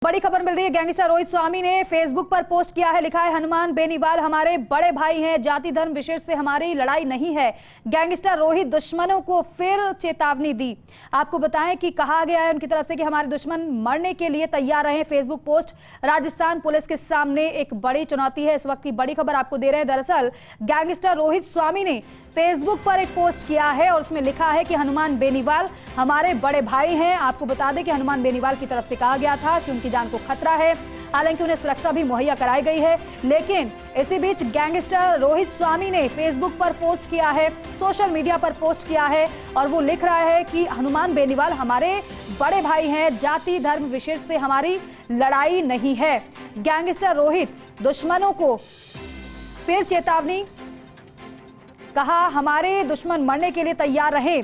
बड़ी खबर मिल रही है। गैंगस्टर रोहित स्वामी ने फेसबुक पर पोस्ट किया है, लिखा है हनुमान बेनीवाल हमारे बड़े भाई हैं, जाति धर्म विशेष से हमारी लड़ाई नहीं है। गैंगस्टर रोहित दुश्मनों को फिर चेतावनी दी। आपको बताएं कि कहा गया है उनकी तरफ से कि हमारे दुश्मन मरने के लिए तैयार रहे। फेसबुक पोस्ट राजस्थान पुलिस के सामने एक बड़ी चुनौती है। इस वक्त की बड़ी खबर आपको दे रहे हैं। दरअसल गैंगस्टर रोहित स्वामी ने फेसबुक पर एक पोस्ट किया है और उसमें लिखा है कि हनुमान बेनीवाल हमारे बड़े भाई हैं। आपको बता दें कि हनुमान बेनीवाल की तरफ से कहा गया था कि उनकी जान को खतरा है, हालांकि उन्हें सुरक्षा भी मुहैया कराई गई है। लेकिन इसी बीच गैंगस्टर रोहित स्वामी ने फेसबुक पर पोस्ट किया है, सोशल मीडिया पर पोस्ट किया है और वो लिख रहा है कि हनुमान बेनीवाल हमारे बड़े भाई हैं, जाति धर्म विशेष से हमारी लड़ाई नहीं है। गैंगस्टर रोहित दुश्मनों को फिर चेतावनी, कहा हमारे दुश्मन मरने के लिए तैयार रहे।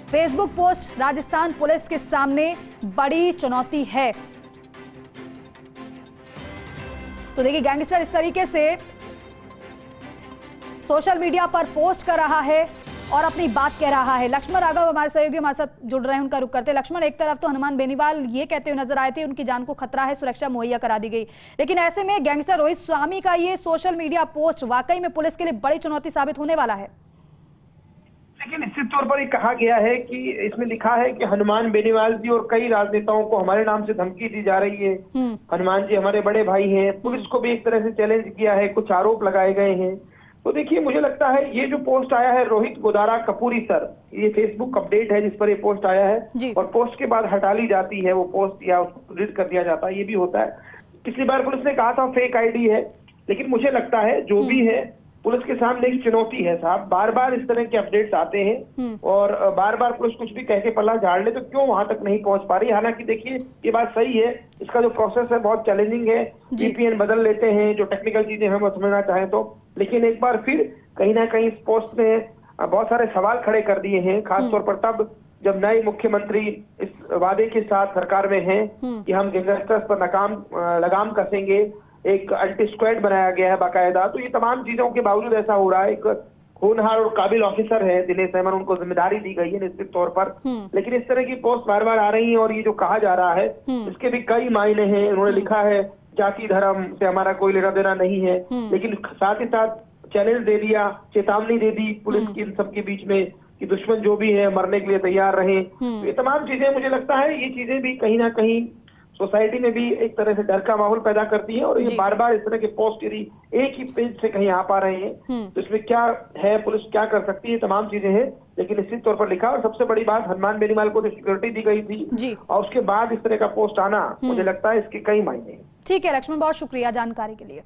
फेसबुक पोस्ट राजस्थान पुलिस के सामने बड़ी चुनौती है। तो देखिए गैंगस्टर इस तरीके से सोशल मीडिया पर पोस्ट कर रहा है और अपनी बात कह रहा है। लक्ष्मण राघव हमारे सहयोगी हमारे साथ जुड़ रहे हैं, उनका रुख करते हैं। लक्ष्मण, एक तरफ तो हनुमान बेनीवाल ये कहते हुए नजर आए थे उनकी जान को खतरा है, सुरक्षा मुहैया करा दी गई, लेकिन ऐसे में गैंगस्टर रोहित स्वामी का ये सोशल मीडिया पोस्ट वाकई में पुलिस के लिए बड़ी चुनौती साबित होने वाला है। लेकिन निश्चित तौर पर ये कहा गया है कि इसमें लिखा है कि हनुमान बेनीवाल जी और कई राजनेताओं को हमारे नाम से धमकी दी जा रही है। हनुमान जी हमारे बड़े भाई हैं। पुलिस को भी एक तरह से चैलेंज किया है, कुछ आरोप लगाए गए हैं। तो देखिए, मुझे लगता है ये जो पोस्ट आया है रोहित गोदारा कपूरी सर, ये फेसबुक अपडेट है जिस पर ये पोस्ट आया है और पोस्ट के बाद हटा ली जाती है वो पोस्ट या उसको डिलीट कर दिया जाता है, ये भी होता है। पिछली बार पुलिस ने कहा था फेक आईडी है, लेकिन मुझे लगता है जो भी है पुलिस के सामने एक चुनौती है साहब। बार बार इस तरह के अपडेट्स आते हैं और बार बार पुलिस कुछ भी कह के पल्ला झाड़ ले तो क्यों वहां तक नहीं पहुंच पा रही। हालांकि देखिए ये बात सही है, इसका जो प्रोसेस है बहुत चैलेंजिंग है। वीपीएन बदल लेते हैं, जो टेक्निकल चीजें हम समझना चाहें तो, लेकिन एक बार फिर कहीं ना कहीं इस पोस्ट ने बहुत सारे सवाल खड़े कर दिए हैं, खासतौर पर तब जब नए मुख्यमंत्री इस वादे के साथ सरकार में हैं कि हम गैंगस्टर्स पर लगाम कसेंगे, एक एंटी स्क्वाड बनाया गया है बाकायदा। तो ये तमाम चीजों के बावजूद ऐसा हो रहा है। एक होनहार और काबिल ऑफिसर है दिनेश अहमद, उनको जिम्मेदारी दी गई है निश्चित तौर पर, लेकिन इस तरह की पोस्ट बार बार आ रही है और ये जो कहा जा रहा है इसके भी कई मायने हैं। उन्होंने लिखा है जाति धर्म से हमारा कोई लेना देना नहीं है, लेकिन साथ ही साथ चैलेंज दे दिया, चेतावनी दे दी पुलिस की इन सबके बीच में कि दुश्मन जो भी है मरने के लिए तैयार रहे। ये तमाम चीजें, मुझे लगता है ये चीजें भी कहीं ना कहीं सोसाइटी में भी एक तरह से डर का माहौल पैदा करती है। और ये बार बार इस तरह के पोस्ट यदि एक ही पेज से कहीं आ पा रहे हैं तो इसमें क्या है, पुलिस क्या कर सकती है, तमाम चीजें हैं। लेकिन निश्चित तौर पर लिखा, और सबसे बड़ी बात हनुमान बेनीवाल को तो सिक्योरिटी दी गई थी और उसके बाद इस तरह का पोस्ट आना, मुझे लगता है इसके कई मायने हैं। ठीक है लक्ष्मण, बहुत शुक्रिया जानकारी के लिए।